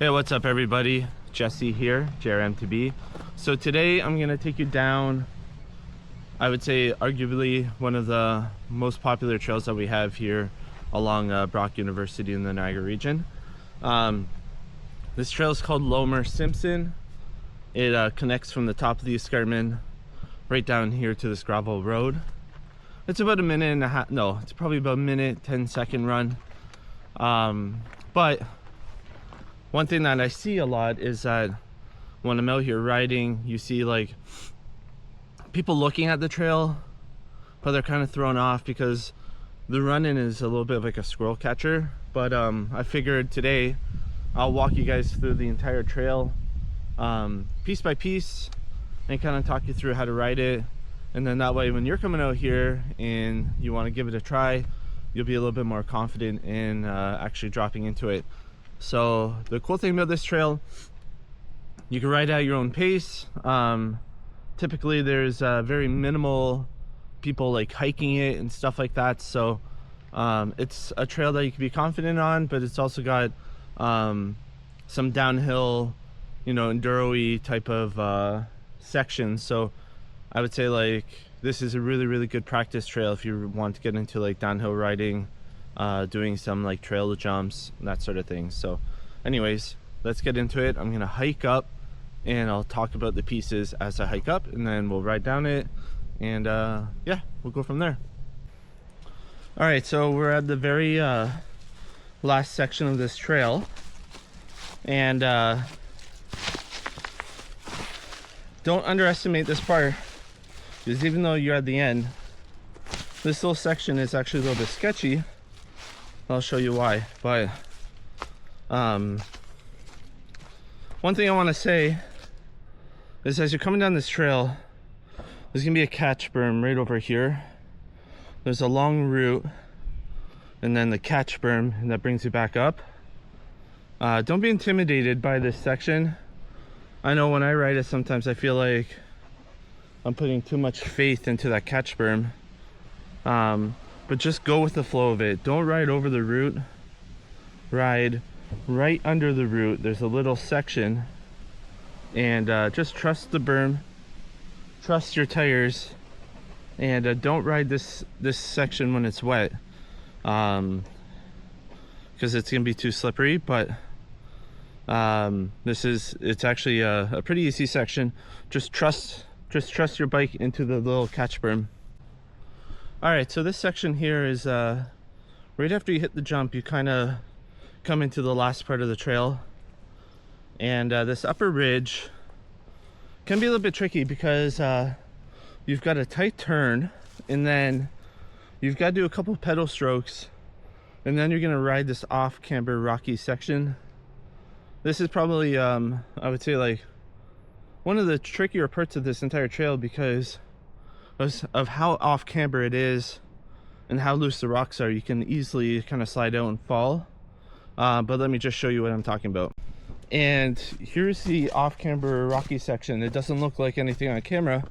Hey, what's up everybody? Jesse here, JRM2B. So today I'm gonna take you down, I would say arguably one of the most popular trails that we have here along Brock University in the Niagara region. This trail is called Loamer Simpson. It connects from the top of the escarpment right down here to this gravel road. It's about a minute and a half, no, it's probably about a minute, 10-second run. But one thing that I see a lot is that when I'm out here riding, you see like people looking at the trail, but they're kind of thrown off because the running is a little bit of like a squirrel catcher. But I figured today I'll walk you guys through the entire trail piece by piece and kind of talk you through how to ride it. And then that way when you're coming out here and you want to give it a try, you'll be a little bit more confident in actually dropping into it. So the cool thing about this trail, you can ride at your own pace. Typically there's very minimal people like hiking it and stuff like that. So it's a trail that you can be confident on, but it's also got some downhill, you know, enduro-y type of sections. So I would say like this is a really good practice trail if you want to get into like downhill riding, doing some like trail jumps, that sort of thing. So anyways, let's get into it. I'm gonna hike up and I'll talk about the pieces as I hike up, and then we'll ride down it, and yeah, we'll go from there. All right, so we're at the very last section of this trail, and don't underestimate this part, because even though you're at the end, this little section is actually a little bit sketchy. I'll show you why. But one thing I want to say is, as you're coming down this trail, there's gonna be a catch berm right over here. There's a long route and then the catch berm, and that brings you back up. Don't be intimidated by this section. I know when I ride it, sometimes I feel like I'm putting too much faith into that catch berm. But just go with the flow of it. Don't ride over the root. Ride right under the root. There's a little section, and just trust the berm, trust your tires, and don't ride this section when it's wet, because it's gonna be too slippery. But it's actually a pretty easy section. Just trust your bike into the little catch berm. All right, so this section here is right after you hit the jump, you kind of come into the last part of the trail, and this upper ridge can be a little bit tricky because you've got a tight turn, and then you've got to do a couple pedal strokes, and then you're going to ride this off camber rocky section. This is probably I would say like one of the trickier parts of this entire trail because of how off camber it is and how loose the rocks are. You can easily kind of slide out and fall, but let me just show you what I'm talking about. And here's the off camber rocky section. It doesn't look like anything on camera,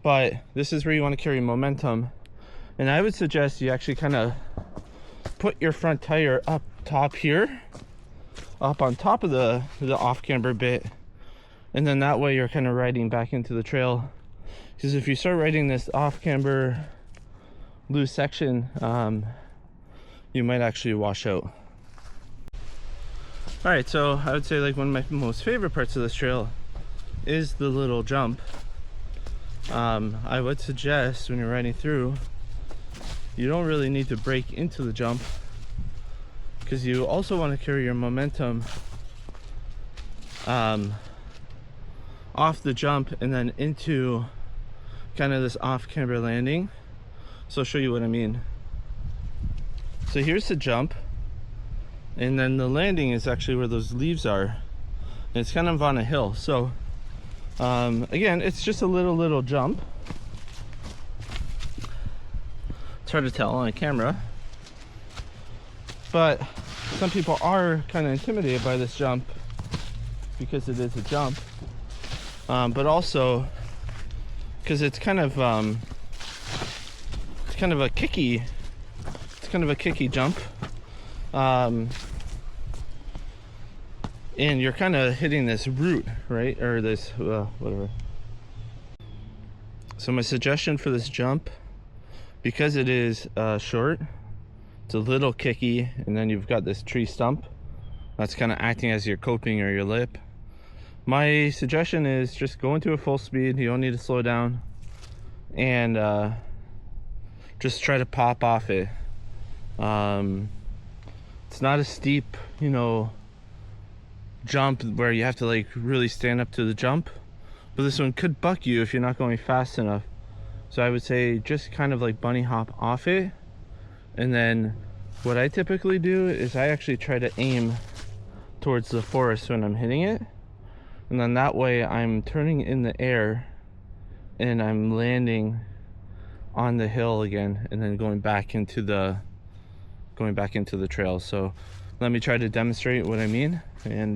but this is where you want to carry momentum, and I would suggest you actually kind of put your front tire up top here, up on top of the off camber bit, and then that way you're kind of riding back into the trail. Because if you start riding this off camber loose section, you might actually wash out. All right, so I would say like one of my most favorite parts of this trail is the little jump. I would suggest when you're riding through, you don't really need to break into the jump, because you also want to carry your momentum off the jump and then into kind of this off camber landing. So I'll show you what I mean. So here's the jump, and then the landing is actually where those leaves are, and it's kind of on a hill. So again, it's just a little jump. It's hard to tell on camera, but some people are kind of intimidated by this jump because it is a jump, but also because it's kind of a kicky jump. and you're kind of hitting this root, right? Or this, whatever. So my suggestion for this jump, because it is short, it's a little kicky, and then you've got this tree stump that's kind of acting as your coping or your lip. My suggestion is just go into a full speed. You don't need to slow down, and just try to pop off it. It's not a steep, you know, jump where you have to like really stand up to the jump, but this one could buck you if you're not going fast enough. So I would say just kind of like bunny hop off it, and then what I typically do is I actually try to aim towards the forest when I'm hitting it, and then that way I'm turning in the air and I'm landing on the hill again, and then going back into the trail. So let me try to demonstrate what I mean, and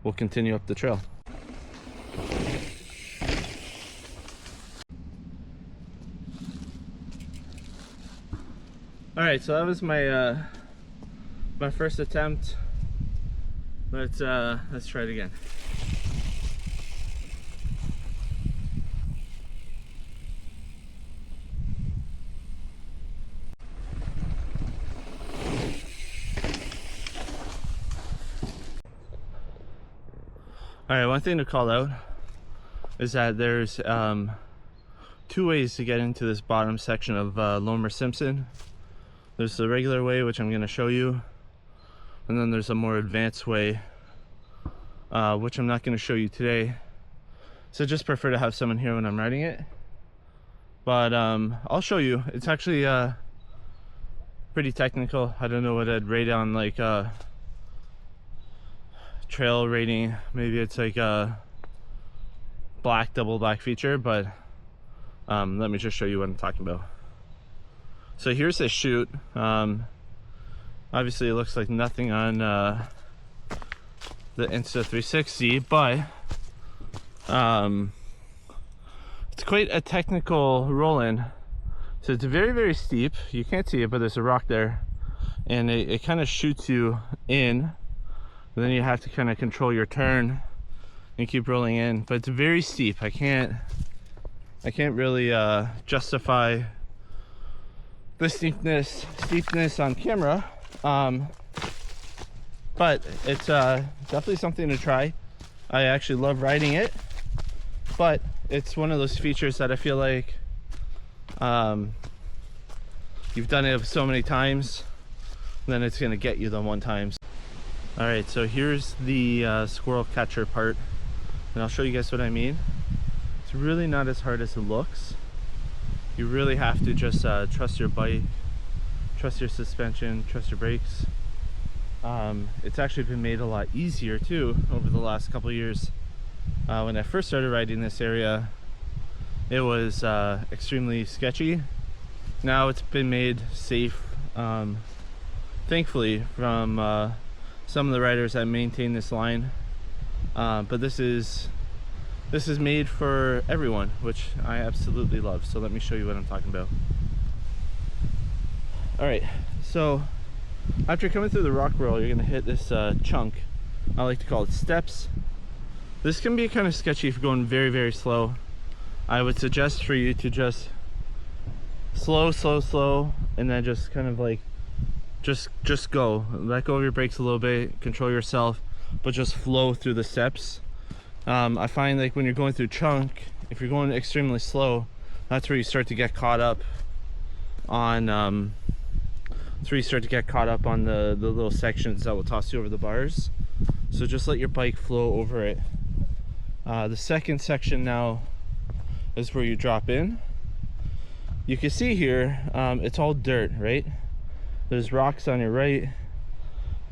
we'll continue up the trail. All right, so that was my my first attempt. Let's try it again. All right, one thing to call out is that there's 2 ways to get into this bottom section of Loamer Simpson. There's the regular way, which I'm going to show you, and then there's a more advanced way, which I'm not going to show you today. So just prefer to have someone here when I'm riding it. But I'll show you. It's actually pretty technical. I don't know what I'd rate on like trail rating. Maybe it's like a double black feature, but let me just show you what I'm talking about. So here's a chute. Obviously it looks like nothing on the Insta360, but it's quite a technical roll-in. So it's very, very steep. You can't see it, but there's a rock there, and it kind of shoots you in. And then you have to kind of control your turn and keep rolling in, but it's very steep. I can't really justify the steepness on camera, but it's definitely something to try. I actually love riding it, but it's one of those features that I feel like you've done it so many times, then it's gonna get you the one time. All right, so here's the squirrel catcher part, and I'll show you guys what I mean. It's really not as hard as it looks. You really have to just trust your bike, trust your suspension, trust your brakes. It's actually been made a lot easier too over the last couple of years. When I first started riding this area, it was extremely sketchy. Now it's been made safe, thankfully, from some of the riders that maintain this line, but this is made for everyone, which I absolutely love. So let me show you what I'm talking about. All right, so after coming through the rock roll, you're gonna hit this chunk. I like to call it steps. This can be kind of sketchy if you're going very, very slow. I would suggest for you to just slow, and then just kind of like just go. Let go of your brakes a little bit, control yourself, but just flow through the steps. I find like when you're going through chunk, if you're going extremely slow, that's where you start to get caught up on the little sections that will toss you over the bars. So just let your bike flow over it. The second section now is where you drop in. You can see here, it's all dirt, right? There's rocks on your right,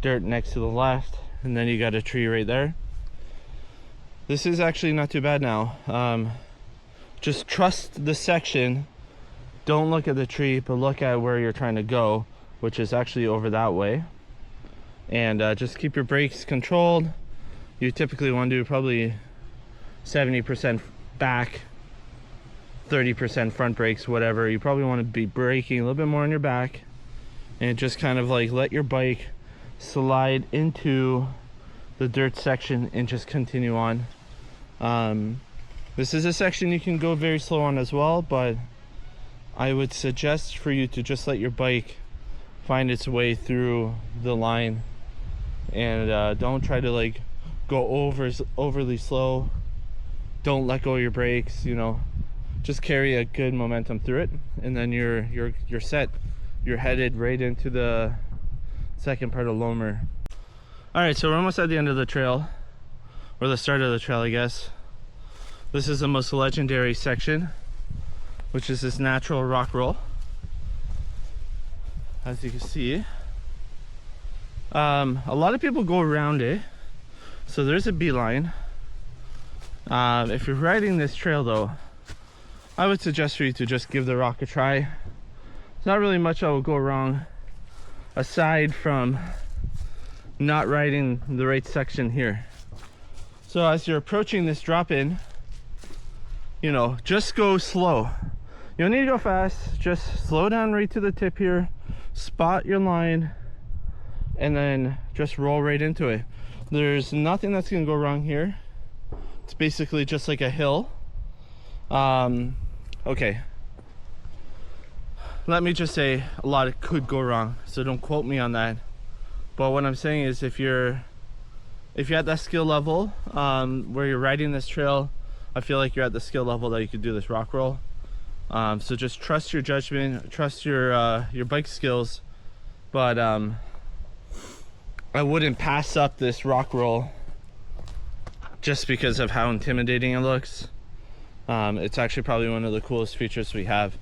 dirt next to the left, and then you got a tree right there. This is actually not too bad now. Just trust the section. Don't look at the tree, but look at where you're trying to go, which is actually over that way. And just keep your brakes controlled. You typically want to do probably 70% back, 30% front brakes, whatever. You probably want to be braking a little bit more on your back, and just kind of like let your bike slide into the dirt section and just continue on. This is a section you can go very slow on as well, but I would suggest for you to just let your bike find its way through the line, and don't try to like go overly slow. Don't let go of your brakes, you know, just carry a good momentum through it, and then you're set. You're headed right into the second part of Loamer. All right, so we're almost at the end of the trail, or the start of the trail, I guess. This is the most legendary section, which is this natural rock roll. As you can see, a lot of people go around it, so there's a beeline. If you're riding this trail though, I would suggest for you to just give the rock a try. There's not really much that will go wrong aside from not riding the right section here. So as you're approaching this drop in, you know, just go slow. You don't need to go fast, just slow down right to the tip here, spot your line, and then just roll right into it. There's nothing that's gonna go wrong here. It's basically just like a hill. Okay, let me just say, a lot could go wrong, so don't quote me on that. But what I'm saying is, if you're at that skill level where you're riding this trail, I feel like you're at the skill level that you could do this rock roll. So just trust your judgment, trust your bike skills, but I wouldn't pass up this rock roll just because of how intimidating it looks. It's actually probably one of the coolest features we have.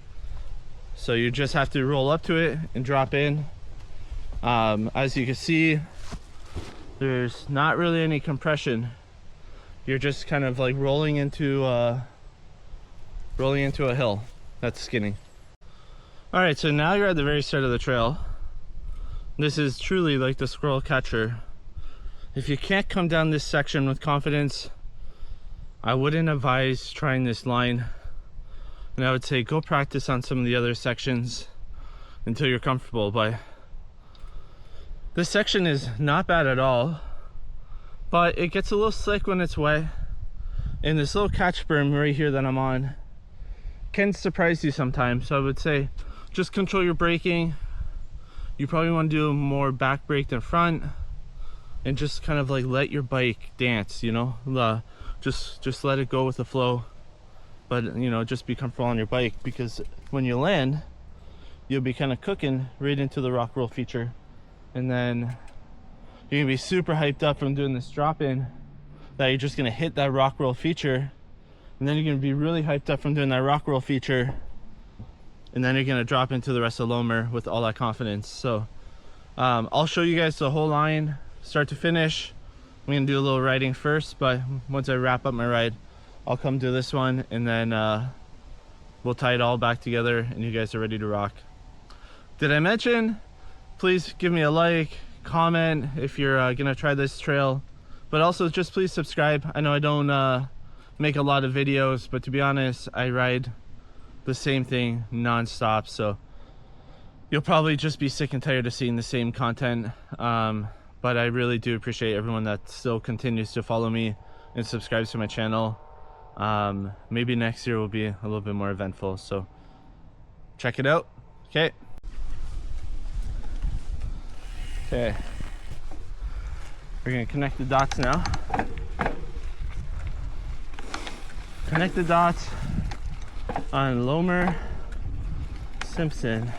So you just have to roll up to it and drop in. As you can see, there's not really any compression. You're just kind of like rolling into a hill that's skinny. All right, so now you're at the very start of the trail. This is truly like the squirrel catcher. If you can't come down this section with confidence, I wouldn't advise trying this line, and I would say go practice on some of the other sections until you're comfortable. But this section is not bad at all, but it gets a little slick when it's wet, and this little catch berm right here that I'm on can surprise you sometimes. So I would say just control your braking. You probably want to do more back brake than front, and just kind of like let your bike dance, you know, just let it go with the flow. But you know, just be comfortable on your bike, because when you land, you'll be kind of cooking right into the rock roll feature, and then you're gonna be super hyped up from doing this drop in that you're just gonna hit that rock roll feature, and then you're gonna be really hyped up from doing that rock roll feature, and then you're gonna drop into the rest of Loamer with all that confidence. So I'll show you guys the whole line start to finish. I'm gonna do a little riding first, but once I wrap up my ride, I'll come do this one, and then we'll tie it all back together and you guys are ready to rock. Did I mention, please give me a like, comment if you're gonna try this trail, but also just please subscribe. I know I don't make a lot of videos, but to be honest, I ride the same thing non-stop, so you'll probably just be sick and tired of seeing the same content. But I really do appreciate everyone that still continues to follow me and subscribes to my channel. Maybe next year will be a little bit more eventful, so check it out. Okay, we're gonna connect the dots now. Connect the dots on Loamer Simpson.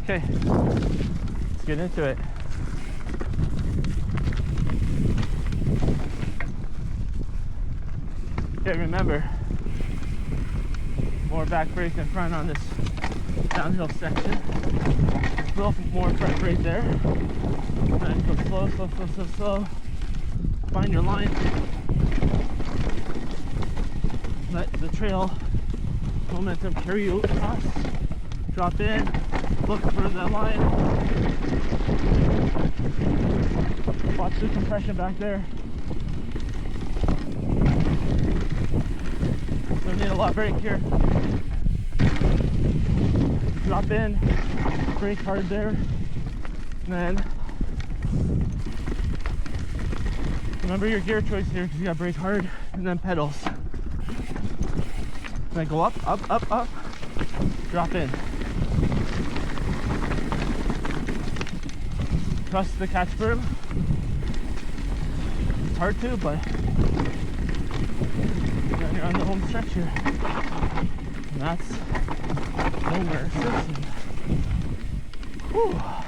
Okay, let's get into it. Okay, remember, more back brake than front on this downhill section. A little more front brake there. And go slow, slow, slow, slow, slow. Find your line. Let the trail momentum carry you across. Drop in, look for that line. Watch the compression back there. Don't need a lot of brake here. Drop in, brake hard there, and then Remember your gear choice here, because you gotta brake hard and then pedals. Then go up, up, up, up, drop in. Trust the catch berm. It's hard to, but you're on the home stretch here. And that's Loamer Simpson. Whew.